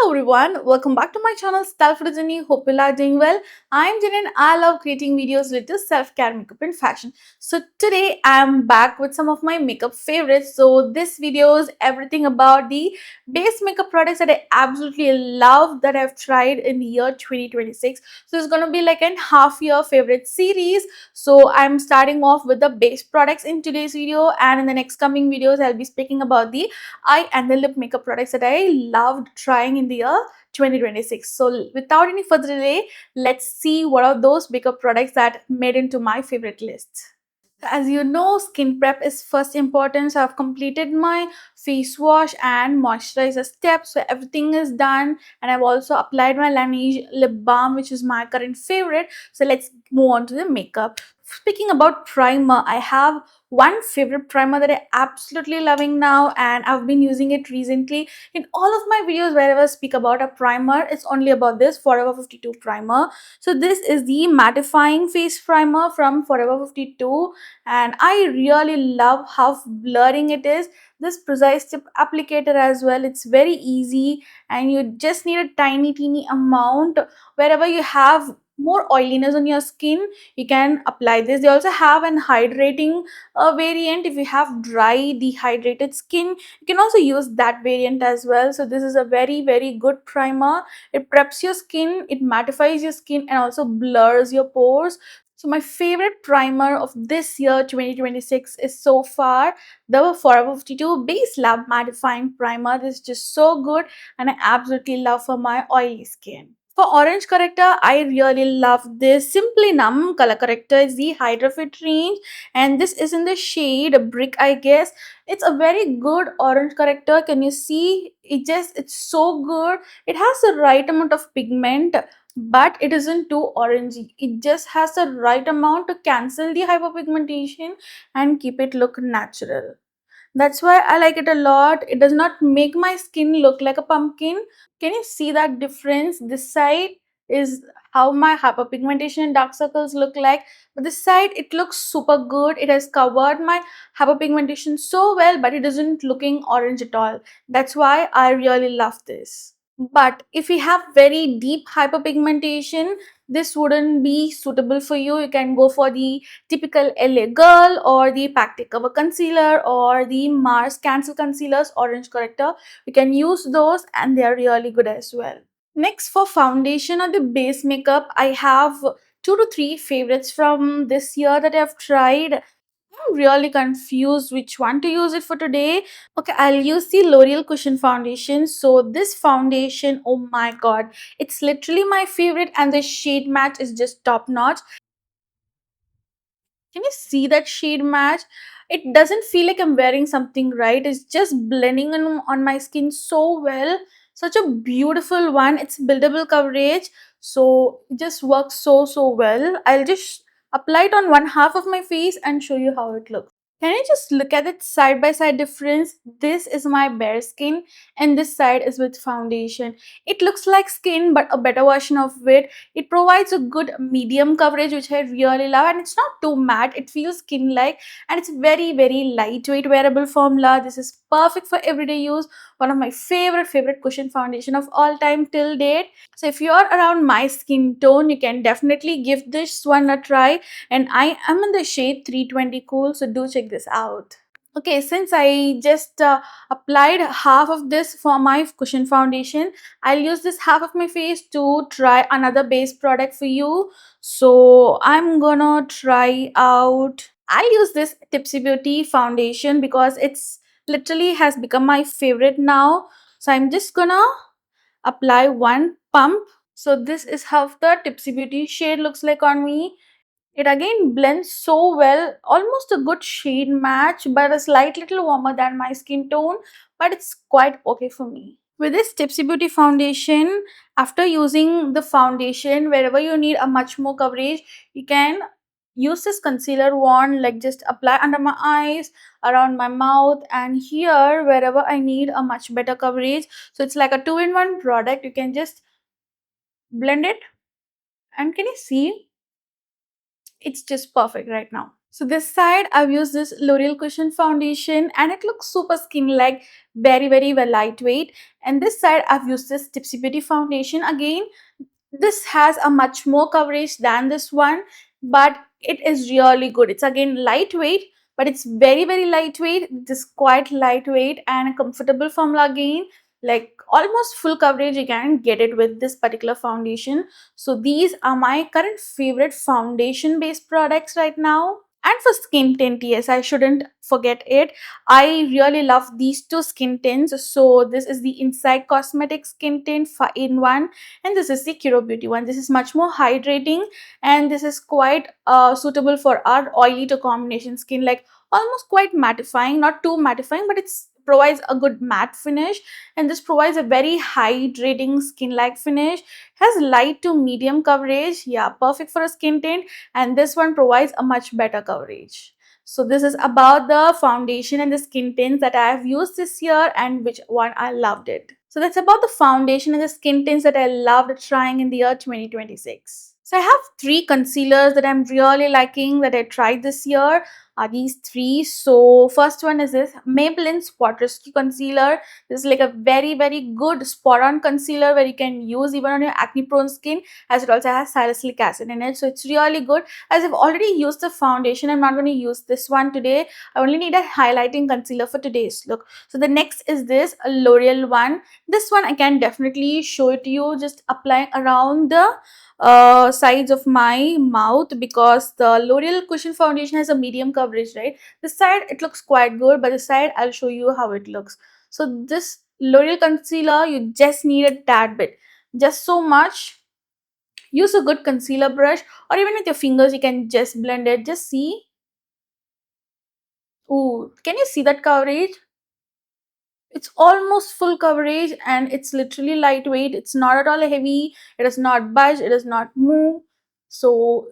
Hello everyone, welcome back to my channel Style for Jenny. Hope you are doing well. I'm Jenny and I love creating videos related to self-care, makeup and fashion. So today I'm back with some of my makeup favorites. So this video is everything about the base makeup products that I absolutely love that I've tried in the year 2026. So it's gonna be like an half year favorite series. So I'm starting off with the base products in today's video, and in the next coming videos I'll be speaking about the eye and the lip makeup products that I loved trying in the year 2026. So without any further delay, let's see what are those makeup products that made into my favorite list. As you know, skin prep is first important. So I've completed my face wash and moisturizer steps. So everything is done. And I've also applied my Laneige lip balm, which is my current favorite. So let's move on to the makeup. Speaking about primer, I have one favorite primer that I absolutely loving now, and I've been using it recently. In all of my videos, wherever I speak about a primer, it's only about this Forever 52 primer. So this is the mattifying face primer from Forever 52, and I really love how blurring it is. This precise tip applicator as well, it's very easy and you just need a tiny teeny amount. Wherever you have more oiliness on your skin, you can apply this. They also have an hydrating variant. If you have dry dehydrated skin, you can also use that variant as well. So this is a very good primer. It preps your skin, it mattifies your skin and also blurs your pores. So my favorite primer of this year 2026 is so far the Forever 52 Base Lab Mattifying Primer. This is just so good and I absolutely love for my oily skin. For orange corrector, I really love this Simply Numb color corrector. Is the Hydra Fit range and this is in the shade Brick, I guess. It's a very good orange corrector. Can you see? It's so good. It has the right amount of pigment, but it isn't too orangey. It just has the right amount to cancel the hyperpigmentation and keep it look natural. That's why I like it a lot. It does not make my skin look like a pumpkin. Can you see that difference? This side is how my hyperpigmentation and dark circles look like, but this side it looks super good. It has covered my hyperpigmentation so well, but it isn't looking orange at all. That's why I really love this. But if you have very deep hyperpigmentation, this wouldn't be suitable for you. You can go for the typical LA Girl or the Pactic Cover Concealer or the Mars Cancel Concealer's Orange Corrector. You can use those and they are really good as well. Next, for foundation or the base makeup, I have 2 to 3 favorites from this year that I've tried. I'm really confused which one to use it for today. Okay, I'll use the L'Oreal Cushion Foundation. So this foundation, oh my god, it's literally my favorite and the shade match is just top notch. Can you see that shade match? It doesn't feel like I'm wearing something, right? It's just blending on my skin so well. Such a beautiful one. It's buildable coverage. So it just works so well. I'll just apply it on one half of my face and show you how it looks. Can you just look at it side by side difference? This is my bare skin and this side is with foundation. It looks like skin but a better version of it. It provides a good medium coverage which I really love, and it's not too matte. It feels skin like and it's very lightweight wearable formula. This is perfect for everyday use. One of my favorite cushion foundation of all time till date. So if you're around my skin tone, you can definitely give this one a try, and I am in the shade 320 Cool, so do check this out. Okay, since I just applied half of this for my cushion foundation, I'll use this half of my face to try another base product for you. So I'm gonna try out, I'll use this Tipsy Beauty foundation because it's literally has become my favorite now. So I'm just gonna apply one pump. So this is how the Tipsy Beauty shade looks like on me. It again blends so well, almost a good shade match, but a slight little warmer than my skin tone, but it's quite okay for me. With this Tipsy Beauty foundation, after using the foundation, wherever you need a much more coverage, you can use this concealer wand, like just apply under my eyes, around my mouth, and here wherever I need a much better coverage. So it's like a two-in-one product. You can just blend it, and can you see? It's just perfect right now. So this side I've used this L'Oreal Cushion foundation and it looks super skin like, very well lightweight. And this side I've used this Tipsy Beauty foundation. Again, this has a much more coverage than this one, but it is really good. It's again lightweight, but it's very lightweight. It is quite lightweight and a comfortable formula again, like almost full coverage. You can get it with this particular foundation. So these are my current favorite foundation based products right now. And for skin tint, yes, I shouldn't forget it. I really love these two skin tints. So this is the Inside Cosmetics skin tint in one, and this is the Curo Beauty one. This is much more hydrating, and this is quite suitable for our oily to combination skin, like almost quite mattifying, not too mattifying, but it's provides a good matte finish, and this provides a very hydrating skin like finish. Has light to medium coverage, yeah, perfect for a skin tint, and this one provides a much better coverage. So this is about the foundation and the skin tints that I have used this year and which one I loved it. So that's about the foundation and the skin tints that I loved trying in the year 2026. So I have three concealers that I'm really liking that I tried this year. Are these three. So first one is this Maybelline Spot Rescue Concealer. This is like a very good spot on concealer where you can use even on your acne prone skin, as it also has salicylic acid in it. So it's really good. As I've already used the foundation, I'm not going to use this one today. I only need a highlighting concealer for today's look. So the next is this L'Oreal one. This one I can definitely show it to you, just applying around the sides of my mouth, because the L'Oreal Cushion foundation has a medium coverage, right? This side it looks quite good, but this side I'll show you how it looks. So this L'Oreal concealer, you just need a tad bit, just so much. Use a good concealer brush, or even with your fingers you can just blend it. Just see. Ooh, can you see that coverage? It's almost full coverage and it's literally lightweight. It's not at all heavy. It does not budge. It does not move. So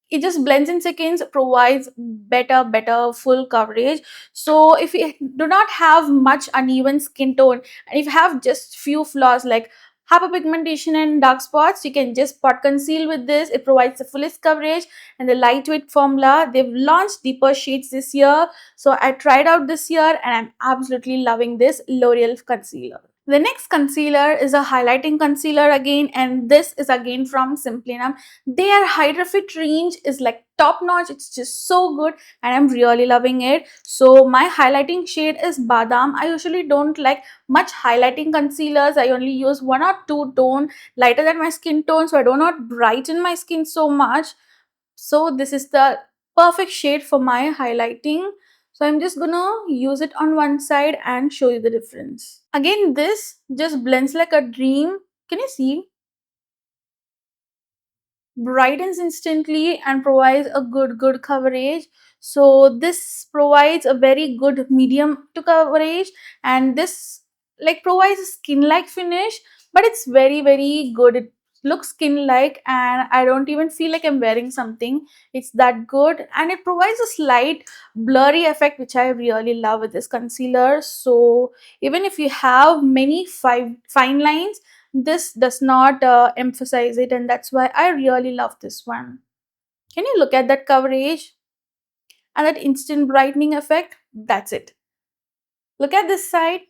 it just blends in seconds, provides better full coverage. So if you do not have much uneven skin tone, and if you have just few flaws like hyperpigmentation and dark spots, you can just pot conceal with this. It provides the fullest coverage and the lightweight formula. They've launched deeper shades this year, so I tried out this year and I'm absolutely loving this L'Oreal concealer. The next concealer is a highlighting concealer again, and this is again from Simply Numb. Their Hydra Fit range is like top notch. It's just so good and I'm really loving it. So my highlighting shade is Badam. I usually don't like much highlighting concealers. I only use one or two tone lighter than my skin tone, so I do not brighten my skin so much. So this is the perfect shade for my highlighting. So I'm just gonna use it on one side and show you the difference. Again, this just blends like a dream. Can you see? Brightens instantly and provides a good coverage. So this provides a very good medium to coverage, and this like provides a skin like finish, but it's very good. It looks skin like and I don't even feel like I'm wearing something. It's that good, and it provides a slight blurry effect which I really love with this concealer. So even if you have many fine lines, this does not emphasize it, and that's why I really love this one. Can you look at that coverage and that instant brightening effect? That's it. Look at this side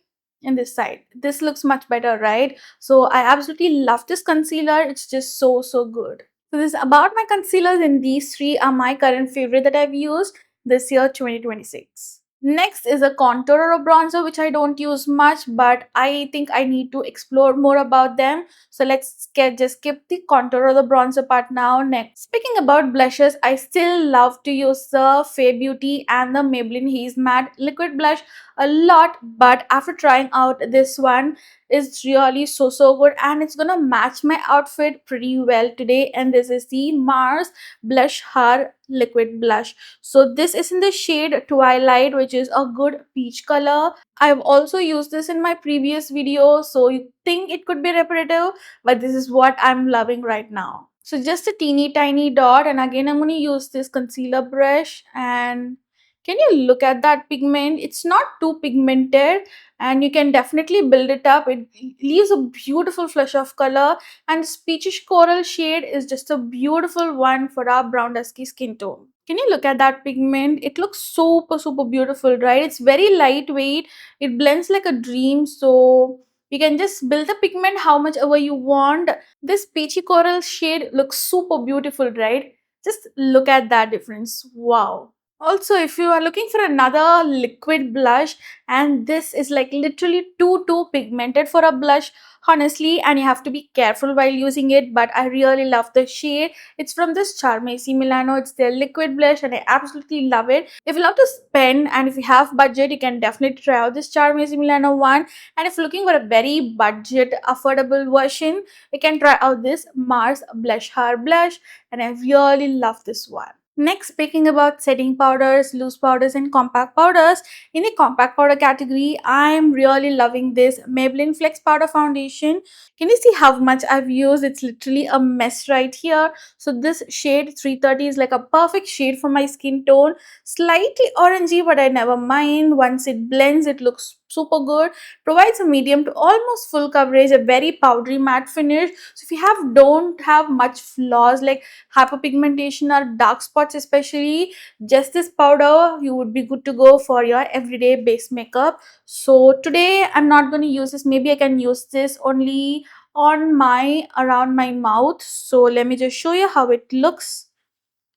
and this side. This looks much better, right? So I absolutely love this concealer. It's just so good. So this is about my concealers, and these three are my current favorite that I've used this year 2026. Next is a contour or a bronzer, which I don't use much, but I think I need to explore more about them. So let's just skip the contour or the bronzer part now. Next, speaking about blushes, I still love to use the Fair Beauty and the Maybelline Haze Matte Liquid Blush a lot, but after trying out this one, is really so good, and it's gonna match my outfit pretty well today. And this is the Mars Blush Har Liquid Blush. So this is in the shade Twilight, which is a good peach color. I've also used this in my previous video, so you think it could be repetitive, but this is what I'm loving right now. So just a teeny tiny dot, and again I'm going to use this concealer brush. And can you look at that pigment? It's not too pigmented, and you can definitely build it up. It leaves a beautiful flush of color, and this peachish coral shade is just a beautiful one for our brown dusky skin tone. Can you look at that pigment? It looks super, super beautiful, right? It's very lightweight. It blends like a dream. So you can just build the pigment how much ever you want. This peachy coral shade looks super beautiful, right? Just look at that difference. Wow. Also, if you are looking for another liquid blush, and this is like literally too pigmented for a blush, honestly, and you have to be careful while using it, but I really love the shade. It's from this Charmesi Milano. It's their liquid blush and I absolutely love it. If you love to spend and if you have budget, you can definitely try out this Charmesi Milano one. And if you're looking for a very budget affordable version, you can try out this Mars Blush Hair Blush, and I really love this one. Next, speaking about setting powders, loose powders, and compact powders. In the compact powder category, I am really loving this Maybelline Flex Powder Foundation. Can you see how much I've used? It's literally a mess right here. So this shade 330 is like a perfect shade for my skin tone. Slightly orangey, but I never mind. Once it blends, it looks super good. Provides a medium to almost full coverage, a very powdery matte finish. So if you don't have much flaws like hyperpigmentation or dark spots especially, just this powder you would be good to go for your everyday base makeup. So today I'm not going to use this. Maybe I can use this only on my around my mouth. So let me just show you how it looks.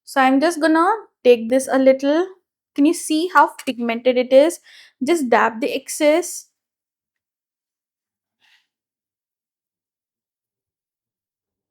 So I'm just gonna take this a little. Can you see how pigmented it is? Just dab the excess.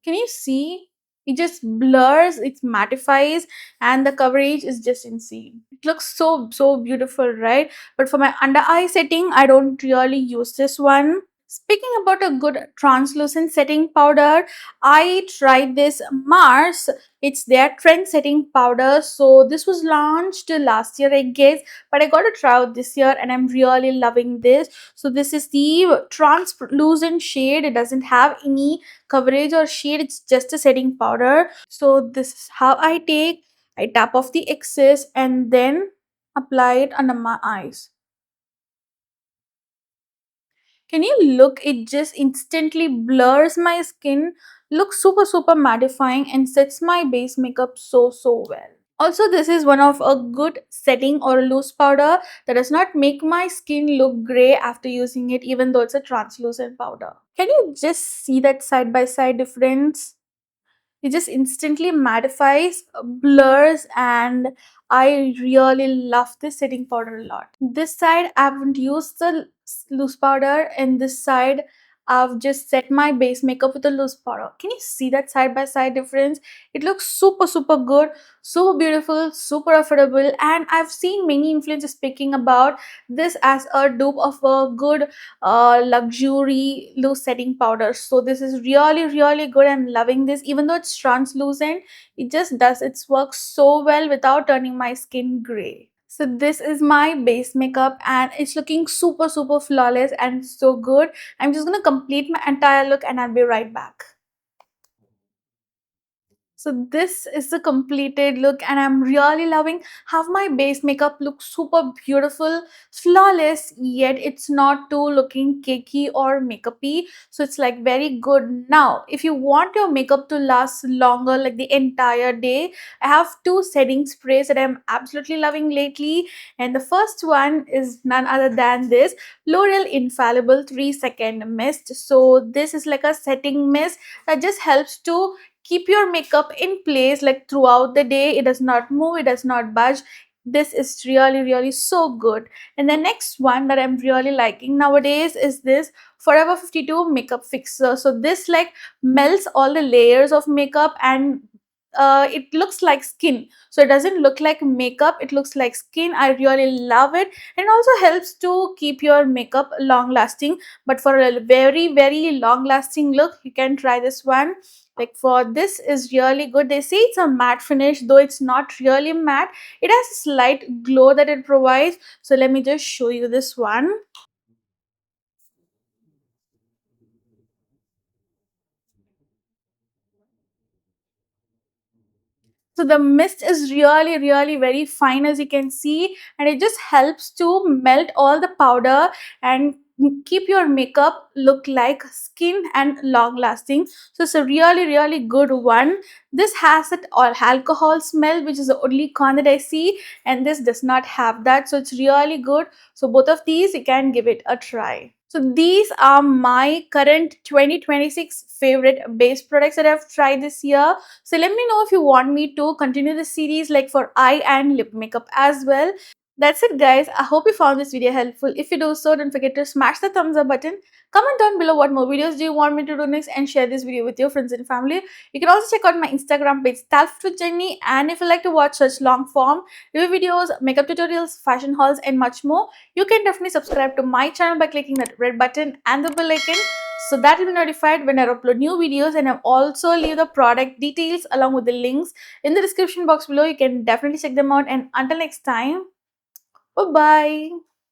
Can you see? It just blurs, it mattifies, and the coverage is just insane. It looks so beautiful, right? But for my under eye setting, I don't really use this one. Speaking about a good translucent setting powder, I tried this Mars. It's their trend setting powder. So this was launched last year, I guess, but I got to try out this year and I'm really loving this. So this is the translucent shade. It doesn't have any coverage or shade. It's just a setting powder. So this is how I tap off the excess and then apply it under my eyes. Can you look? It just instantly blurs my skin, looks super mattifying, and sets my base makeup so well. Also, this is one of a good setting or loose powder that does not make my skin look gray after using it, even though it's a translucent powder. Can you just see that side by side difference? It just instantly mattifies, blurs, and I really love this setting powder a lot. This side I haven't used the loose powder, and this side I've just set my base makeup with a loose powder. Can you see that side by side difference? It looks super good, so beautiful, super affordable, and I've seen many influencers speaking about this as a dupe of a good luxury loose setting powder. So this is really good. I'm loving this. Even though it's translucent, it just does its work so well without turning my skin gray. So this is my base makeup and it's looking super flawless and so good. I'm just gonna complete my entire look and I'll be right back. So this is the completed look and I'm really loving how my base makeup looks super beautiful, flawless, yet it's not too looking cakey or makeupy. So it's like very good. Now, if you want your makeup to last longer, like the entire day, I have two setting sprays that I'm absolutely loving lately. And the first one is none other than this L'Oreal Infallible 3-second mist. So this is like a setting mist that just helps to keep your makeup in place like throughout the day. It does not move, it does not budge. This is really so good. And the next one that I'm really liking nowadays is this Forever 52 makeup fixer. So this like melts all the layers of makeup and it looks like skin. So it doesn't look like makeup, it looks like skin. I really love it, and it also helps to keep your makeup long lasting. But for a very long lasting look, you can try this one. Like for this is really good. They say it's a matte finish, though it's not really matte. It has a slight glow that it provides. So let me just show you this one. So the mist is really very fine, as you can see, and it just helps to melt all the powder and keep your makeup look like skin and long lasting. So it's a really good one. This has that all alcohol smell, which is the only con that I see, and this does not have that, so it's really good. So both of these you can give it a try. So these are my current 2026 favorite base products that I've tried this year. So let me know if you want me to continue this series like for eye and lip makeup as well. That's it guys. I hope you found this video helpful. If you do so, don't forget to smash the thumbs up button. Comment down below what more videos do you want me to do next, and share this video with your friends and family. You can also check out my Instagram page Stalf with Jenny, and if you like to watch such long form review videos, makeup tutorials, fashion hauls and much more, you can definitely subscribe to my channel by clicking that red button and the bell icon, so that you'll be notified when I upload new videos. And I'll also leave the product details along with the links in the description box below. You can definitely check them out, and until next time, bye bye.